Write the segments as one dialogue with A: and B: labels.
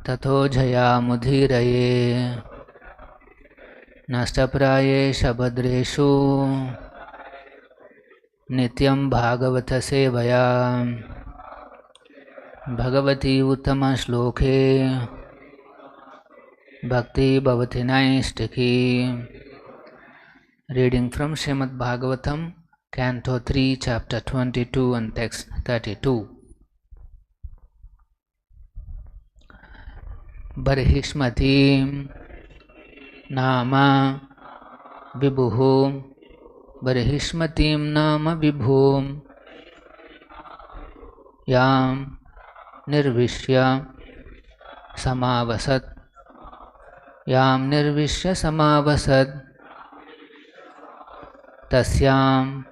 A: ततो जयामुदीरये नष्टप्रायेषु भद्रेषु नित्यं भागवत सेवया भगवती उत्तमश्लोके भक्ति भवति नैष्टिकी. Reading from Srimad Bhagavatam, Canto 3, Chapter 22 and Text 32. Barhiṣmatī Nama Vibhuः Barhiṣmatīm Nama Vibhuः Yam Nirvishya Samavasat Yam Nirvishya Samavasat Tasyam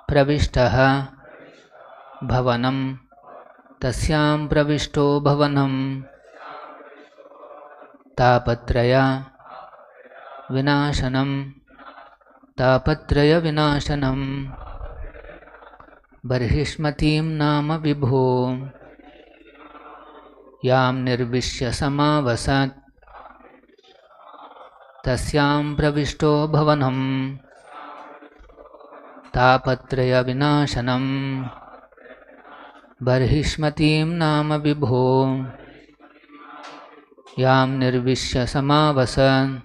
A: Pravishtaha Bhavanam Tasyam Pravishto Bhavanam Tapatraya Vinashanam Tapatraya Vinashanam Barhiṣmatīm Nama Vibhuः Yam Nirvishya Samavasat Tasyam Pravishto Bhavanam Tapatraya Vinashanam Barhiṣmatīm Nama Vibhuः Yam Nirvishya Samavasat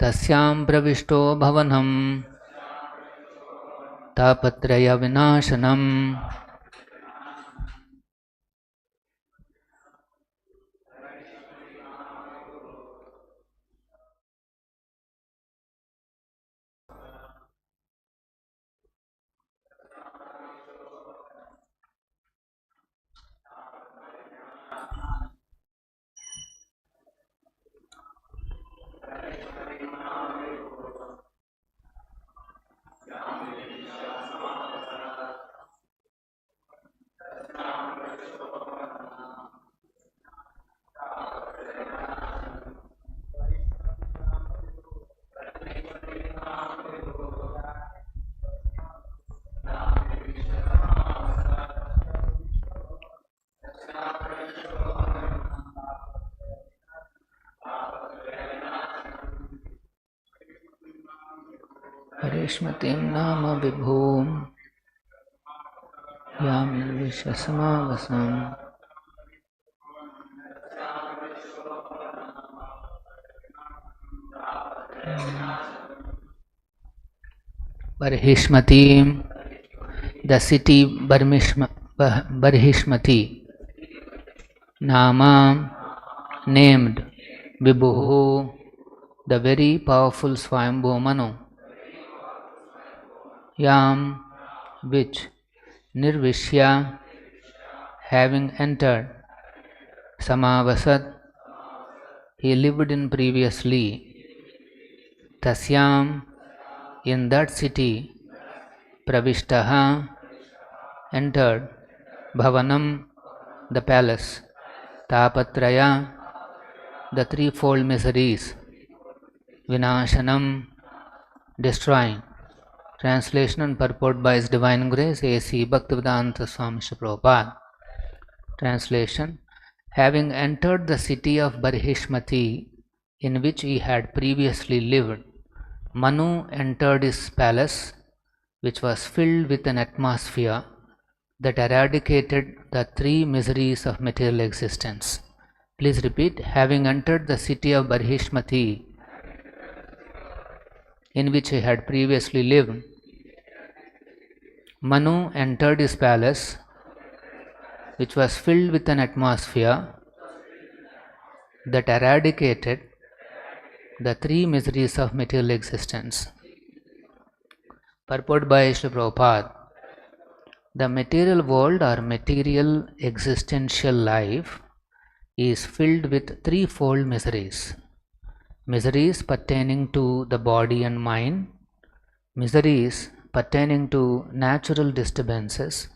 A: Tasyam Pravishto Bhavanam Tapatraya Vinashanam. Barhiṣmatīm Nama Vibhuः Yam Nirvishya Samavasam Barhiṣmatī, the city Barhiṣmatī, Nama, named, Vibhuः, the very powerful Swayambhu Manu, Yam, which, Nirvishya, having entered, Samavasat, he lived in previously, Tasyam, in that city, Pravishtaha, entered, Bhavanam, the palace, Tapatraya, the threefold miseries, Vinashanam, destroying. Translation and purport by His Divine Grace A.C. Bhaktivedanta Swamy Prabhupada. Translation: having entered the city of Barhiṣmatī, in which he had previously lived, Manu entered his palace, which was filled with an atmosphere that eradicated the three miseries of material existence. Please repeat: having entered the city of Barhiṣmatī, in which he had previously lived, Manu entered his palace, which was filled with an atmosphere that eradicated the three miseries of material existence. Purport by Srila Prabhupada. The material world or material existential life is filled with threefold miseries. Miseries pertaining to the body and mind, miseries pertaining to natural disturbances,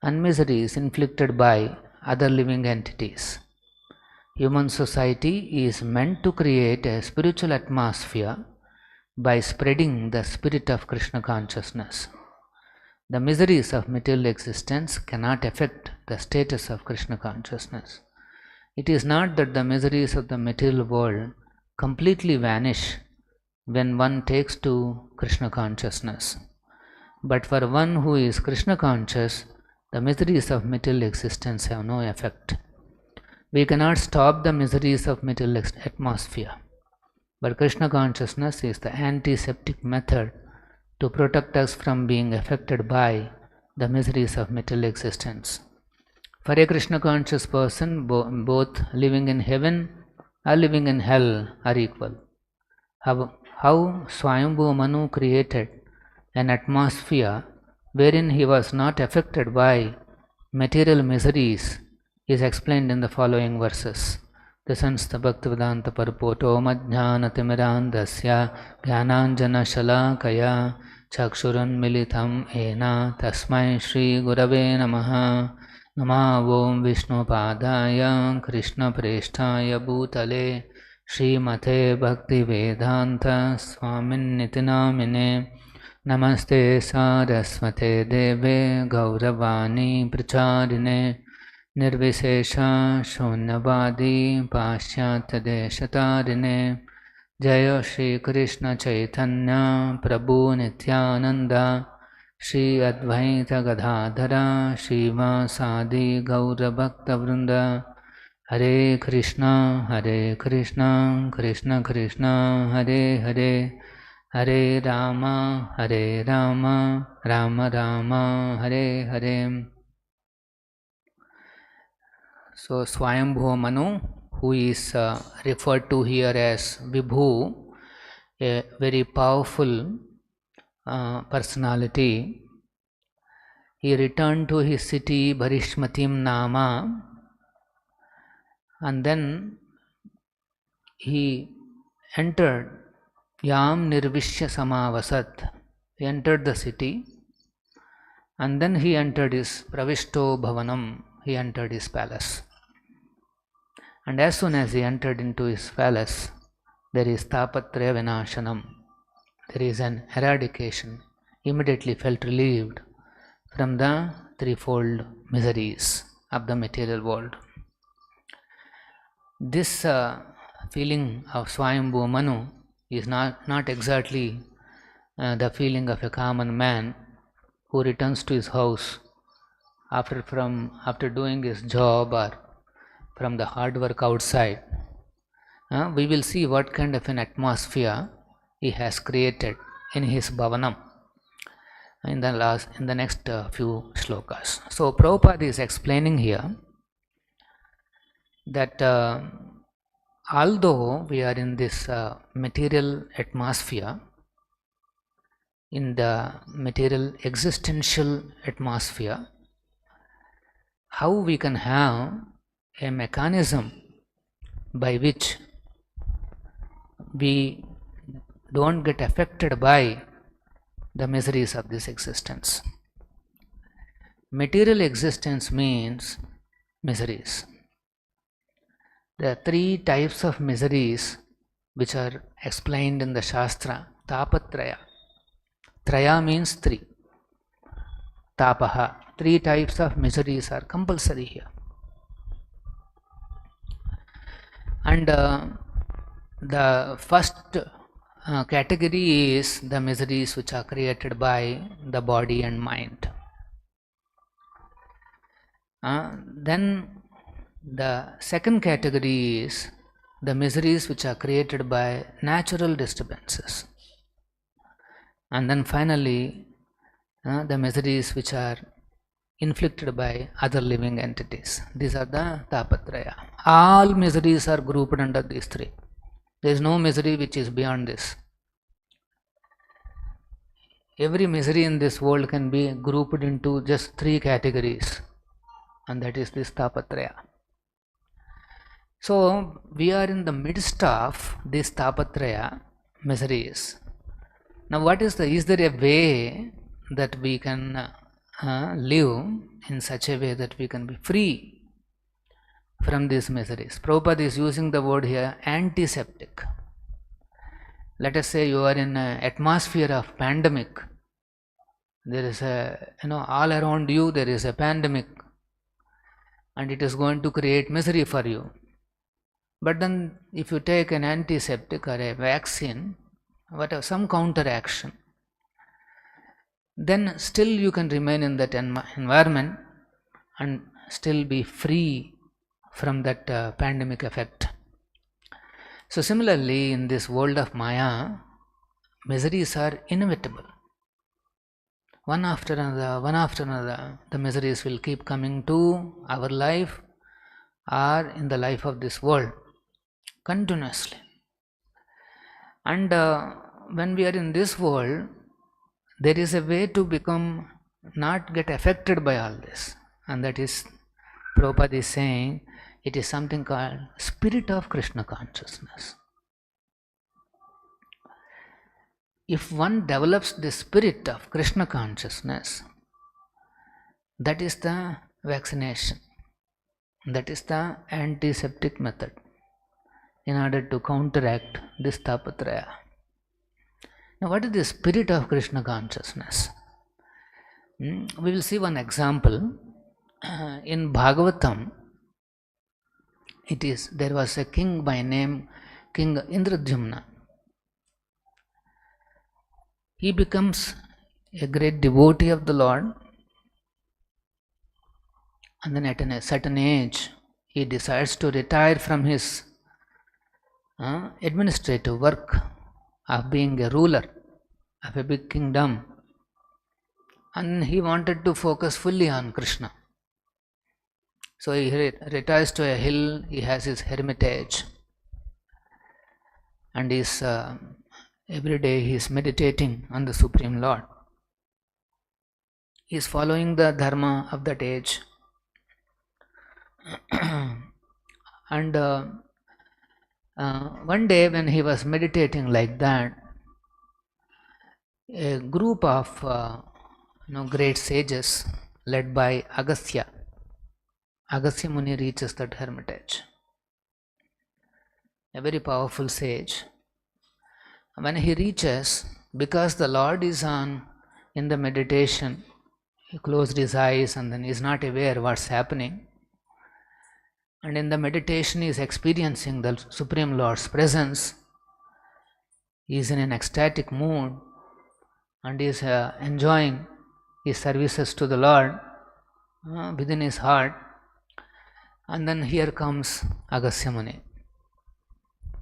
A: and miseries inflicted by other living entities. Human society is meant to create a spiritual atmosphere by spreading the spirit of Krishna consciousness. The miseries of material existence cannot affect the status of Krishna consciousness. It is not that the miseries of the material world completely vanish when one takes to Krishna consciousness. But for one who is Krishna conscious, the miseries of material existence have no effect. We cannot stop the miseries of material atmosphere, but Krishna consciousness is the antiseptic method to protect us from being affected by the miseries of material existence. For a Krishna conscious person, both living in heaven or living in hell are equal. How Swayambhu Manu created an atmosphere wherein he was not affected by material miseries is explained in the following verses. The Sansta Bhaktivedanta Parpoto Madhyanatimirandasya Jnananjana Shalakaya Chakshuran Militam Ena Tasmai Shri Gurave Namaha Nama Om Vishnu Padaya Krishna Presthaya Bhutale Srimate Bhaktivedanta Swamin Nitinamine Namaste Saraswate Deve Gauravani Pracharine Nirvishesha Shunyavadi Pashyata Deshatarine Jaya Shri Krishna Chaitanya Prabhu Nityananda Shri Advaita Gadadhara Shiva Sadi Gaura Bhakta Vrinda Hare Krishna Krishna Krishna Hare Hare Hare Rama Rama Rama Hare Hare. So Swayambhu Manu, who is referred to here as Vibhu, a very powerful personality, he returned to his city Barhiṣmatī Nama, and then he entered Yam Nirvishya Samavasat. He entered the city, and then he entered his Pravishto Bhavanam. He entered his palace. And as soon as he entered into his palace, there is Tapatraya Vinashanam. There is an eradication. Immediately felt relieved from the threefold miseries of the material world. This feeling of Swayambhu Manu is not exactly the feeling of a common man who returns to his house after doing his job or from the hard work outside. We will see what kind of an atmosphere he has created in his bhavanam in the next few shlokas. So Prabhupada is explaining here that although we are in this material atmosphere, in the material existential atmosphere, how we can have a mechanism by which we don't get affected by the miseries of this existence. Material existence means miseries. There are three types of miseries which are explained in the Shastra. Tapatraya. Traya means three. Tapaha. Three types of miseries are compulsory here. And the first category is the miseries which are created by the body and mind. Then the second category is the miseries which are created by natural disturbances. And then finally, the miseries which are inflicted by other living entities. These are the Tapatraya. All miseries are grouped under these three. There is no misery which is beyond this. Every misery in this world can be grouped into just three categories, and that is this Tapatraya. So we are in the midst of this Tapatraya miseries. Now is there a way that we can live in such a way that we can be free from these miseries? Prabhupada is using the word here antiseptic. Let us say you are in an atmosphere of pandemic. There is all around you there is a pandemic, and it is going to create misery for you. But then if you take an antiseptic or a vaccine, whatever, some counteraction, then still you can remain in that environment and still be free from that pandemic effect. So similarly, in this world of Maya, miseries are inevitable. One after another, the miseries will keep coming to our life or in the life of this world continuously. And when we are in this world, there is a way to become, not get affected by all this. And that is, Prabhupada is saying, it is something called spirit of Krishna consciousness. If one develops the spirit of Krishna consciousness, that is the vaccination, that is the antiseptic method in order to counteract this tapatraya. Now, what is the spirit of Krishna consciousness? We will see one example. In Bhagavatam, there was a king by name King Indradyumna. He becomes a great devotee of the Lord, and then at a certain age he decides to retire from his administrative work of being a ruler of a big kingdom, and he wanted to focus fully on Krishna. So he retires to a hill, he has his hermitage, and every day he is meditating on the Supreme Lord. He is following the dharma of that age. And one day when he was meditating like that, a group of great sages led by Agastya Muni reaches that hermitage. A very powerful sage. When he reaches, because the Lord is in the meditation, he closed his eyes and then is not aware what's happening. And in the meditation he is experiencing the Supreme Lord's presence. He is in an ecstatic mood and is enjoying his services to the Lord within his heart. And then here comes Agastya Muni,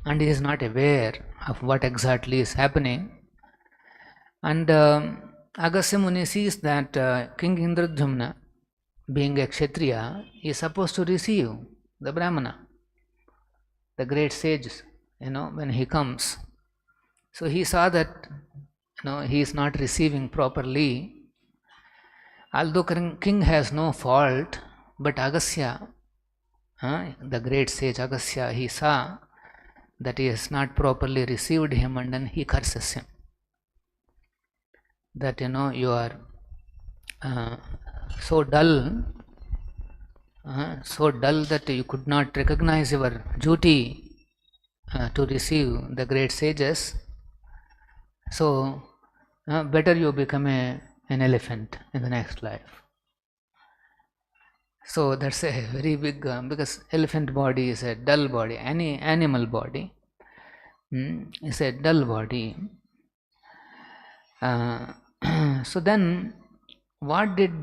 A: and he is not aware of what exactly is happening. And Agastya Muni sees that King Indradyumna, being a Kshatriya, is supposed to receive the Brahmana, the great sages, when he comes. So he saw that he is not receiving properly. Although king has no fault, but Agastya, the great sage Agastya, he saw that he has not properly received him, and then he curses him. That you are so dull that you could not recognize your duty to receive the great sages. So better you become an elephant in the next life. So that's a very big, because elephant body is a dull body, any animal body is a dull body. So then what did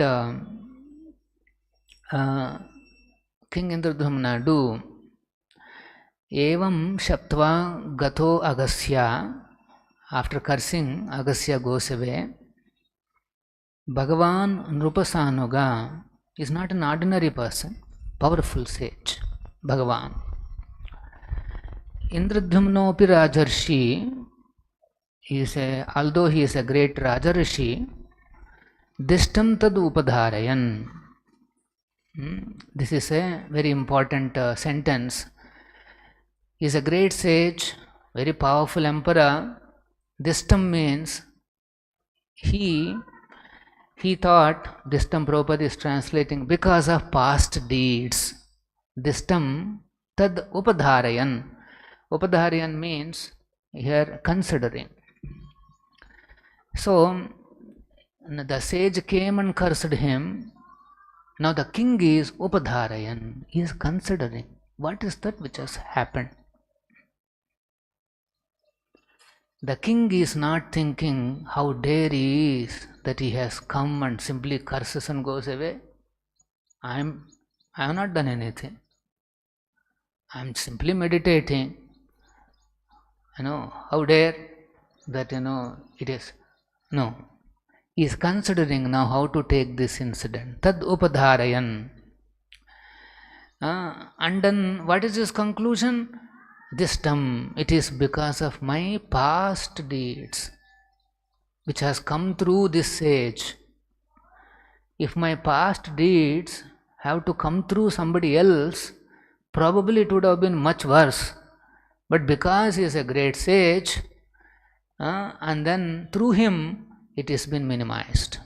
A: King Indradyumna do? Evam Shaptva Gato Agastya, after cursing, Agastya goes away. Bhagavan Nrupasanuga is not an ordinary person, powerful sage, Bhagavan. Indradyumnopi Rajarshi, although he is a great Rajarshi, Dishtam tad upadharayan. This is a very important sentence. He is a great sage, very powerful emperor. Dishtam means he thought, Dishtam Prabhupada is translating, because of past deeds. Dishtam tad upadharayan. Upadharayan means here considering. So the sage came and cursed him. Now the king is upadharayan. He is considering. What is that which has happened? The king is not thinking how dare he is that he has come and simply curses and goes away. I have not done anything. I am simply meditating. How dare that it is. No. He is considering now how to take this incident. Tad upadharayan. And then what is his conclusion? This time it is because of my past deeds which has come through this sage. If my past deeds have to come through somebody else, probably it would have been much worse. But because he is a great sage, and then through him it has been minimized.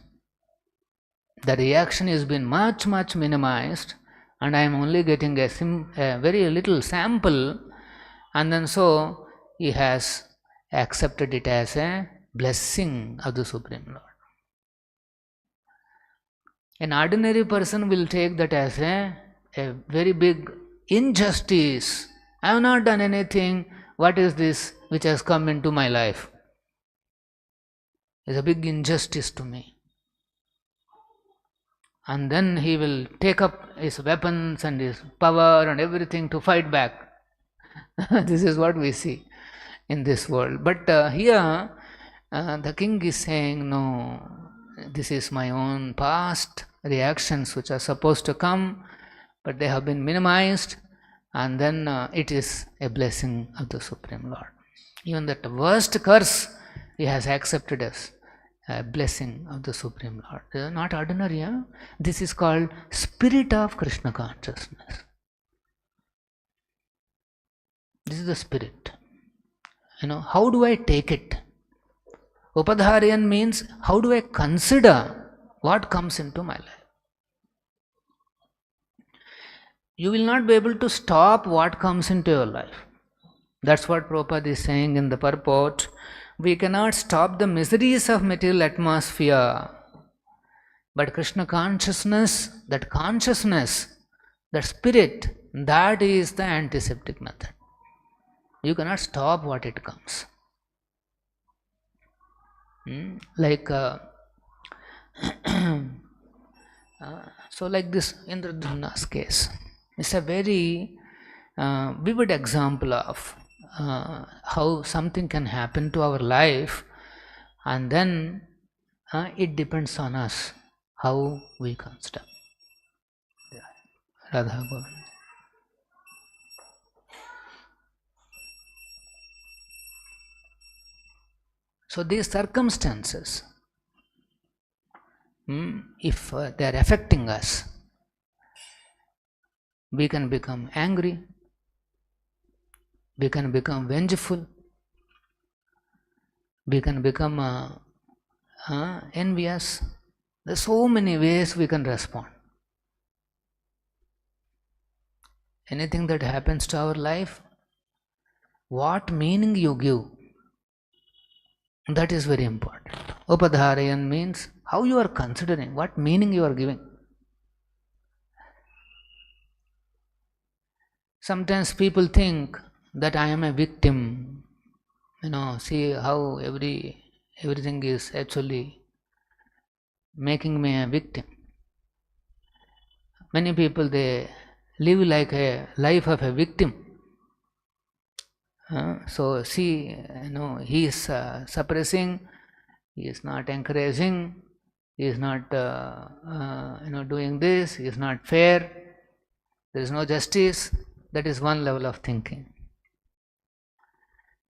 A: The reaction has been much minimized, and I am only getting a very little sample, and then so he has accepted it as a blessing of the Supreme Lord. An ordinary person will take that as a very big injustice. I have not done anything. What is this which has come into my life? It's a big injustice to me. And then he will take up his weapons and his power and everything to fight back. This is what we see in this world. But here the king is saying, no, this is my own past reactions which are supposed to come, but they have been minimized, and then it is a blessing of the Supreme Lord. Even that worst curse he has accepted as a blessing of the Supreme Lord. This is not ordinary. This is called spirit of Krishna consciousness. This is the spirit. How do I take it? Upadharayan means how do I consider what comes into my life? You will not be able to stop what comes into your life. That's what Prabhupada is saying in the purport. We cannot stop the miseries of material atmosphere. But Krishna consciousness, that spirit, that is the antiseptic method. You cannot stop what it comes. Like so like this Indradhumna's case. It's a very vivid example of how something can happen to our life, and then it depends on us how we consider. Radha Govinda. So these circumstances, if they are affecting us, we can become angry, we can become vengeful, we can become envious. There are so many ways we can respond. Anything that happens to our life, what meaning you give, that is very important. Upadharayan means how you are considering, what meaning you are giving. Sometimes people think that I am a victim. See how everything is actually making me a victim. Many people, they live like a life of a victim. So see, he is suppressing, he is not encouraging, he is not doing this, he is not fair, there is no justice. That is one level of thinking.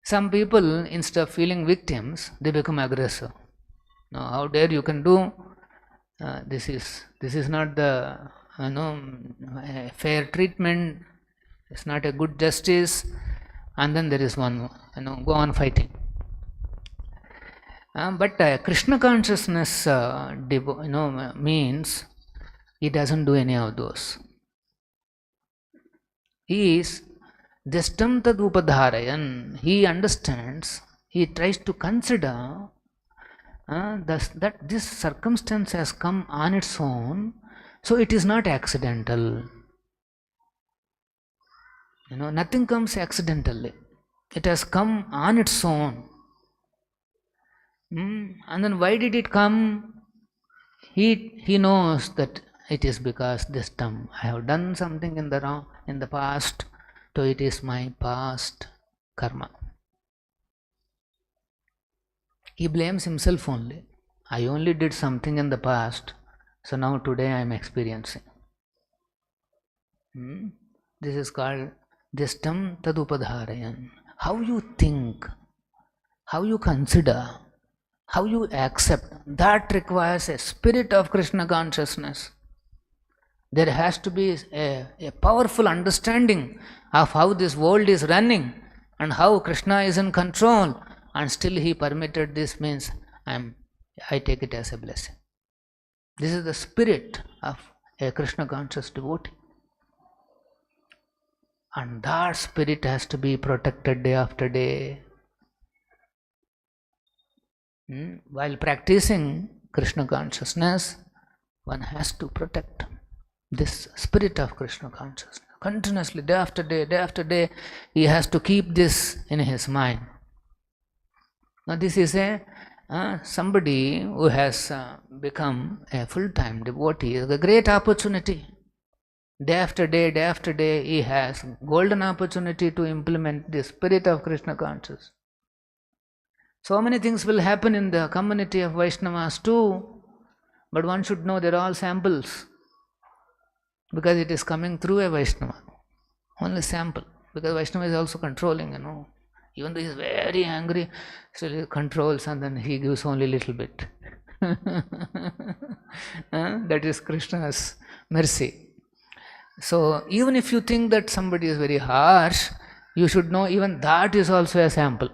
A: Some people, instead of feeling victims, they become aggressive. Now, how dare you can do? This is not the fair treatment. It's not a good justice. And then there is one, go on fighting. But Krishna consciousness, means he doesn't do any of those. He is Destam tad upadharayan. He understands, he tries to consider that this circumstance has come on its own, so it is not accidental. Nothing comes accidentally. It has come on its own. And then why did it come? He knows that it is because this time I have done something in the past, so it is my past karma. He blames himself only. I only did something in the past, so now today I am experiencing. This is called Distam Tadupadharayan. How you think, how you consider, how you accept, that requires a spirit of Krishna consciousness. There has to be a powerful understanding of how this world is running and how Krishna is in control, and still he permitted this, means I take it as a blessing. This is the spirit of a Krishna conscious devotee. And that spirit has to be protected day after day. While practicing Krishna consciousness, one has to protect this spirit of Krishna consciousness. Continuously, day after day, he has to keep this in his mind. Now this is somebody who has become a full-time devotee. It's a great opportunity. Day after day, he has golden opportunity to implement the spirit of Krishna consciousness. So many things will happen in the community of Vaishnavas too, but one should know they're all samples, because it is coming through a Vaishnava. Only sample, because Vaishnava is also controlling, Even though he is very angry, still he controls, and then he gives only little bit. That is Krishna's mercy. So even if you think that somebody is very harsh, you should know even that is also a sample.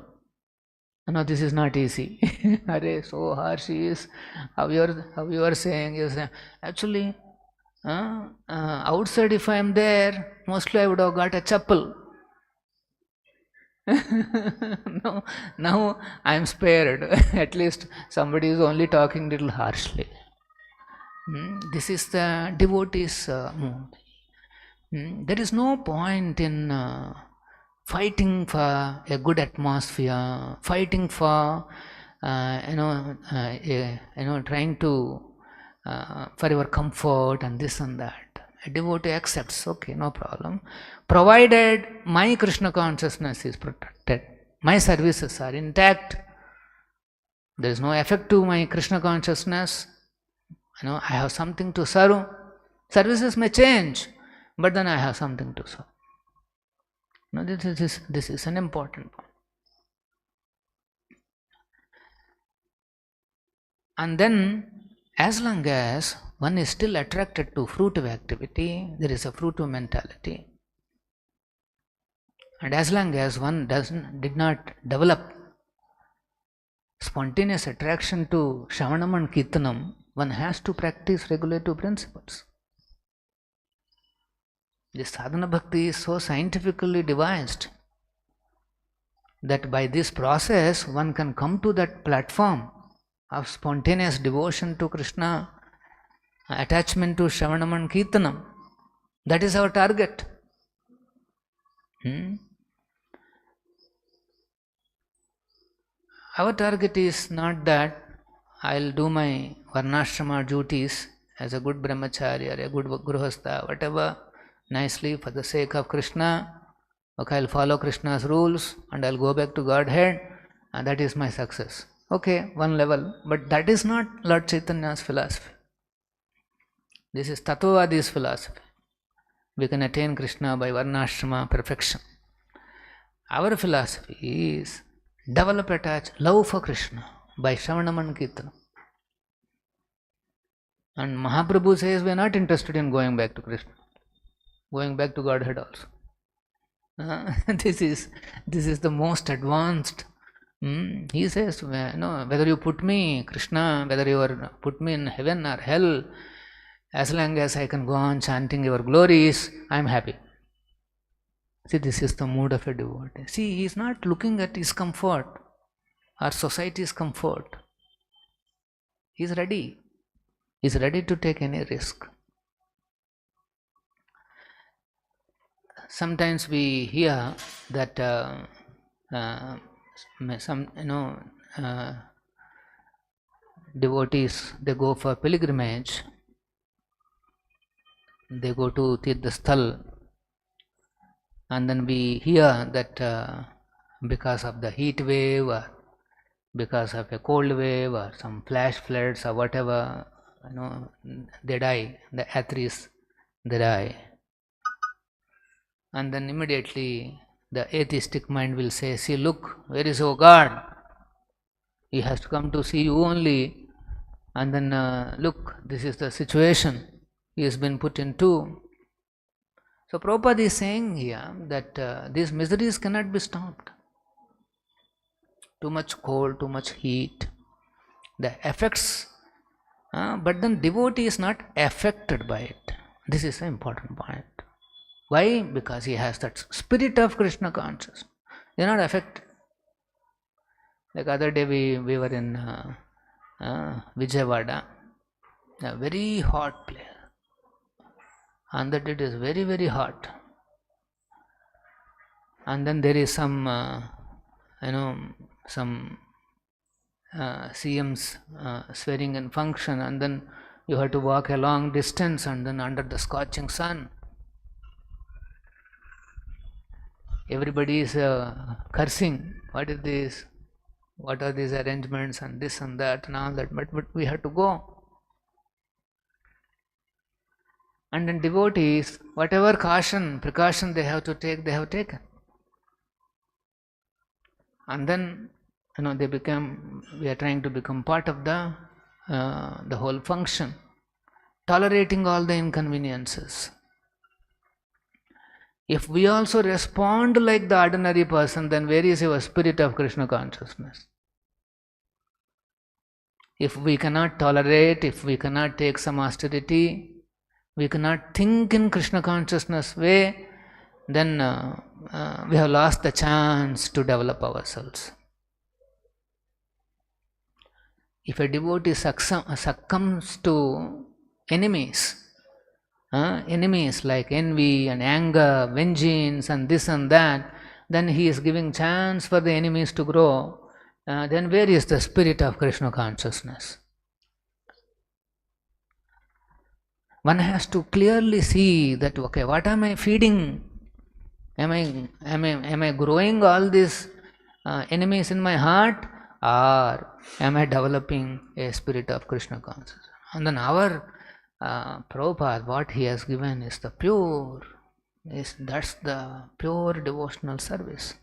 A: This is not easy. Hare, so harsh he is. How you are saying is actually outside, if I am there, mostly I would have got a chappal. Now I am spared. At least somebody is only talking little harshly. This is the devotee's mood. There is no point in fighting for a good atmosphere, fighting for trying to for your comfort and this and that. A devotee accepts, okay, no problem, provided my Krishna consciousness is protected, my services are intact, there is no effect to my Krishna consciousness. I have something to serve. Services may change, but then I have something to serve. This is an important point. And then, as long as one is still attracted to fruitive activity, there is a fruitive mentality. And as long as one did not develop spontaneous attraction to Shravanam and Kirtanam, one has to practice regulative principles. This sadhana bhakti is so scientifically devised that by this process one can come to that platform of spontaneous devotion to Krishna, attachment to Shravanam and Kirtanam. That is our target. Our target is not that I'll do my varnashrama duties as a good brahmachari or a good gruhastha, whatever, nicely for the sake of Krishna. Okay, I'll follow Krishna's rules and I'll go back to Godhead, and that is my success. Okay, one level, but that is not Lord Chaitanya's philosophy. This is Tattvavadi's philosophy. We can attain Krishna by varnashrama perfection. Our philosophy is develop attached love for Krishna by Shravanam and Kirtanam. And Mahaprabhu says we are not interested in going back to Krishna, going back to Godhead also. This is the most advanced. He says, whether you put me, Krishna, whether you put me in heaven or hell, as long as I can go on chanting your glories, I am happy. See, this is the mood of a devotee. See, he is not looking at his comfort or society's comfort. He is ready. He is ready to take any risk. sometimes we hear that some devotees, they go for pilgrimage, they go to Tirthasthal, and then we hear that because of the heat wave or because of a cold wave or some flash floods or whatever, they die, the atheists, they die. And then immediately the atheistic mind will say, see, look, where is your God? He has to come to see you only. And then look, this is the situation he has been put into. So Prabhupada is saying here that these miseries cannot be stopped. Too much cold, too much heat, the effects, but then devotee is not affected by it. This is the important point. Why? Because he has that spirit of Krishna consciousness. They are not affected. Like other day we were in Vijayawada, a very hot place. And that it is very, very hot. And then there is some, some CM's swearing in function, and then you have to walk a long distance and then under the scorching sun. Everybody is cursing. What is this? What are these arrangements and this and that and all that? But we have to go. And then devotees, whatever precaution they have to take, they have taken. And then, we are trying to become part of the whole function, tolerating all the inconveniences. If we also respond like the ordinary person, then where is your spirit of Krishna consciousness? If we cannot tolerate, if we cannot take some austerity, we cannot think in Krishna consciousness way, then we have lost the chance to develop ourselves. If a devotee succumbs to enemies like envy and anger, vengeance and this and that, then he is giving chance for the enemies to grow. Then where is the spirit of Krishna consciousness? One has to clearly see that, okay, what am I feeding? Am I growing all these enemies in my heart, or am I developing a spirit of Krishna consciousness? And then our Prabhupada, what he has given is the pure, that's the pure devotional service.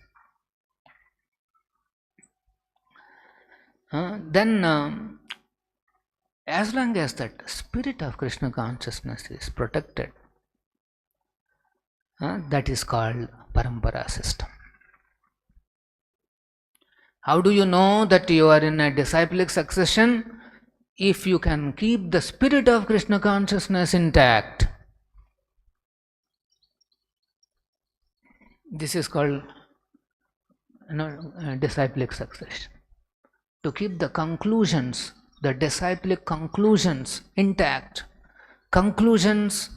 A: Then as long as that spirit of Krishna consciousness is protected, that is called parampara system. How do you know that you are in a disciplic succession? If you can keep the spirit of Krishna consciousness intact. This is called disciplic succession. To keep the conclusions, the disciplic conclusions intact. Conclusions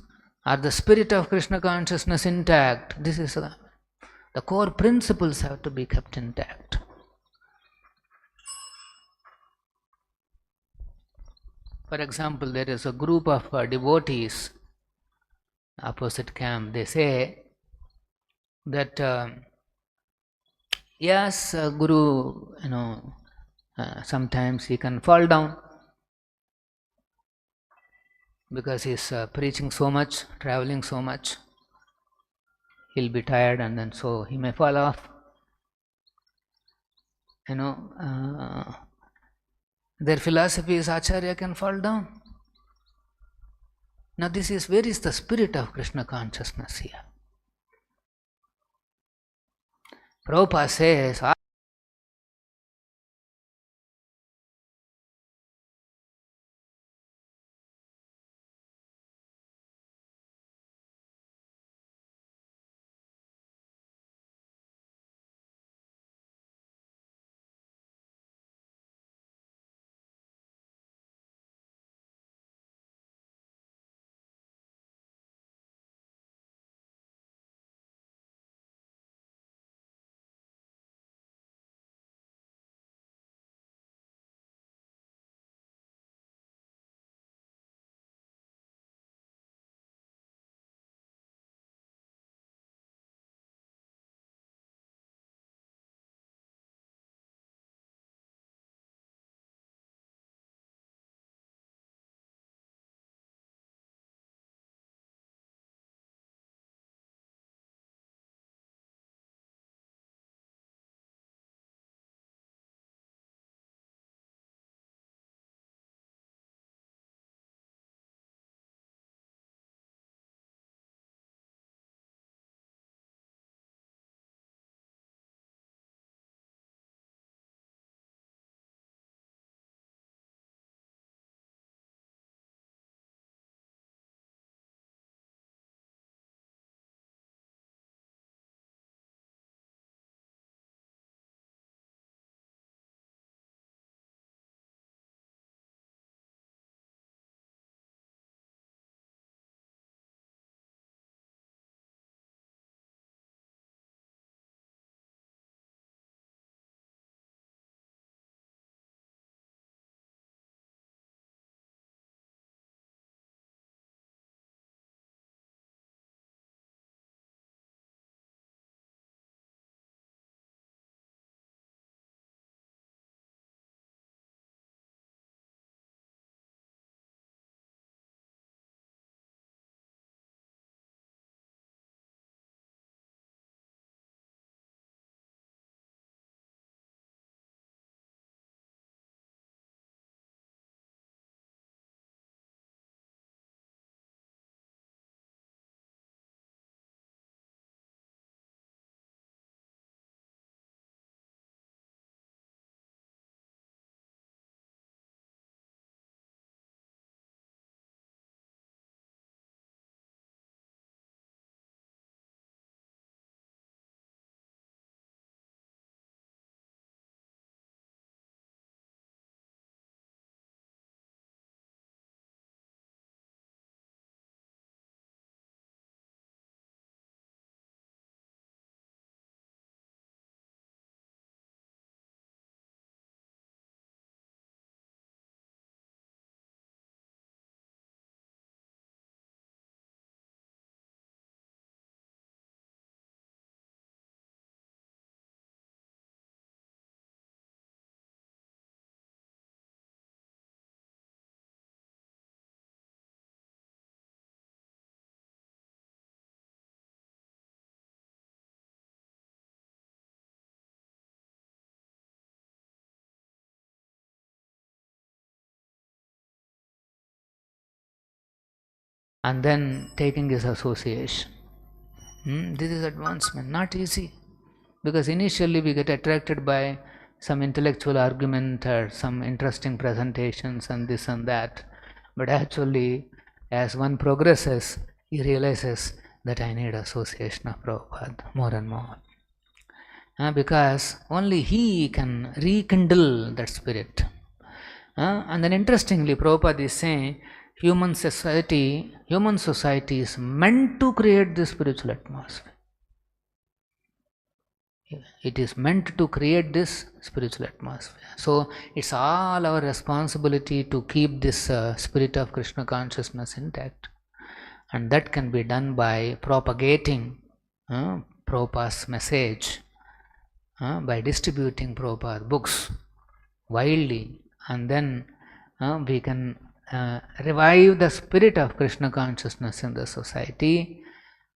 A: are the spirit of Krishna consciousness intact. This is the core principles have to be kept intact. For example, there is a group of devotees, opposite camp, they say that yes, Guru, sometimes he can fall down because he's preaching so much, traveling so much. He'll be tired and then so he may fall off. Their philosophy is Acharya can fall down. Now this is, where is the spirit of Krishna consciousness here? Prabhupada says, and then taking his association. This is advancement, not easy. Because initially we get attracted by some intellectual argument or some interesting presentations and this and that. But actually, as one progresses, he realizes that I need association of Prabhupada more and more. Because only he can rekindle that spirit. And then interestingly, Prabhupada is saying, human society is meant to create this spiritual atmosphere. It is meant to create this spiritual atmosphere. So it's all our responsibility to keep this spirit of Krishna consciousness intact. And that can be done by propagating Prabhupada's message, by distributing Prabhupada books widely, and then we can revive the spirit of Krishna consciousness in the society,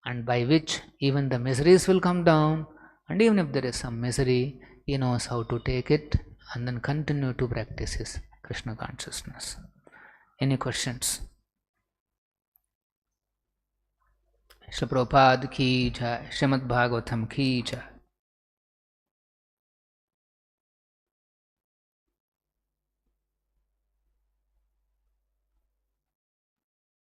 A: and by which even the miseries will come down, and even if there is some misery, he knows how to take it and then continue to practice his Krishna consciousness. Any questions? Shri Prabhupada ki jai, Srimad Bhagavatam ki jai.